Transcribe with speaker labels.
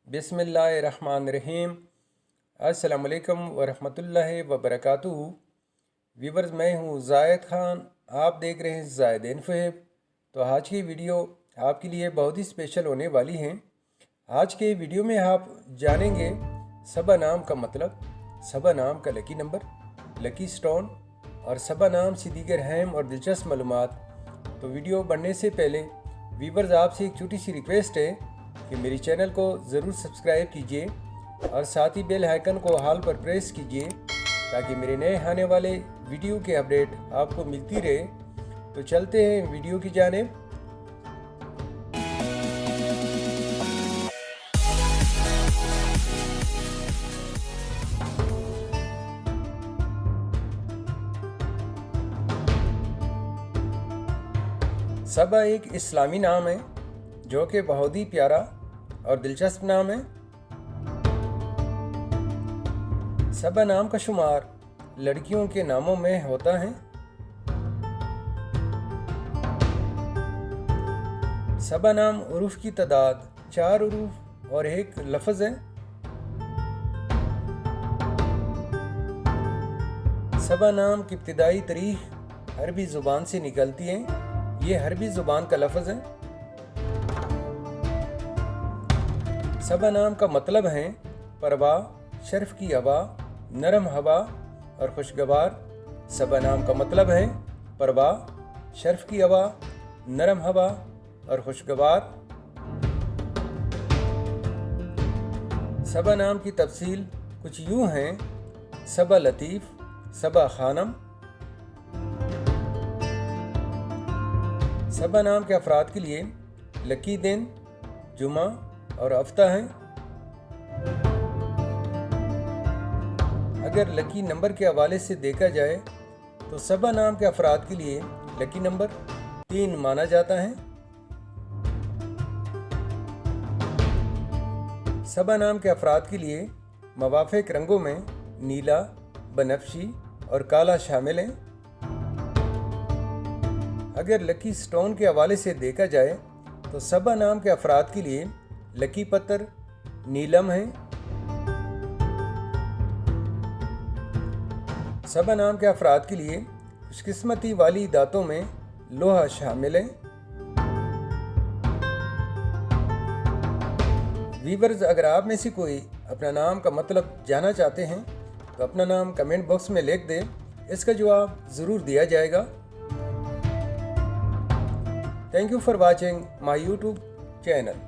Speaker 1: बिस्मिल्लाहिर्रहमानिर्रहीम। अस्सलामुअलैकुम वरहमतुल्लाहि वबरकातुहू। व्यूवर्स, मैं हूँ ज़ायद ख़ान, आप देख रहे हैं ज़ायद इन्फोहिब। तो आज की वीडियो आपके लिए बहुत ही स्पेशल होने वाली है। आज के वीडियो में आप जानेंगे सबा नाम का मतलब, सबा नाम का लकी नंबर, लकी स्टोन और सबा नाम से दीगर अहम और दिलचस्प मालूमात। तो वीडियो बढ़ने से पहले व्यूवर्स, आपसे एक छोटी सी रिक्वेस्ट है कि मेरी चैनल को ज़रूर सब्सक्राइब कीजिए और साथ ही बेल आइकन को हाल पर प्रेस कीजिए ताकि मेरे नए आने वाले वीडियो के अपडेट आपको मिलती रहे। तो चलते हैं वीडियो की जानिब। सबा एक इस्लामी नाम है जो कि बहुत ही प्यारा और दिलचस्प नाम है। सबा नाम का शुमार लड़कियों के नामों में होता है। सबा नाम उरूफ की तादाद 4 उरूफ और 1 लफ्ज़ है। सबा नाम की इब्तिदाई तारीख अरबी ज़ुबान से निकलती है। ये अरबी ज़ुबान का लफ्ज़ है। सबा नाम का मतलब है परवाह, शर्फ की हवा, नरम हवा और खुशगवार। सबा नाम का मतलब है परवाह, शर्फ की हवा, नरम हवा और खुशगवार। सबा नाम की तफसील कुछ यूँ हैं: सबा लतीफ़, सबा खानम। सबा नाम के अफराद के लिए लकी दिन जुमा और हफ्ता हैं। अगर लकी नंबर के हवाले से देखा जाए तो सबा नाम के अफराद के लिए लकी नंबर 3 माना जाता है। सबा नाम के अफराद के लिए मवाफिक रंगों में नीला, बनफशी और काला शामिल हैं। अगर लकी स्टोन के हवाले से देखा जाए तो सबा नाम के अफराद के लिए लकी पत्थर नीलम है। सबा नाम के अफराद के लिए खुशकिस्मती वाली दांतों में लोहा शामिल है। व्यूवर्स, अगर आप में से कोई अपना नाम का मतलब जानना चाहते हैं तो अपना नाम कमेंट बॉक्स में लिख दें, इसका जवाब ज़रूर दिया जाएगा। Thank you for watching my YouTube channel.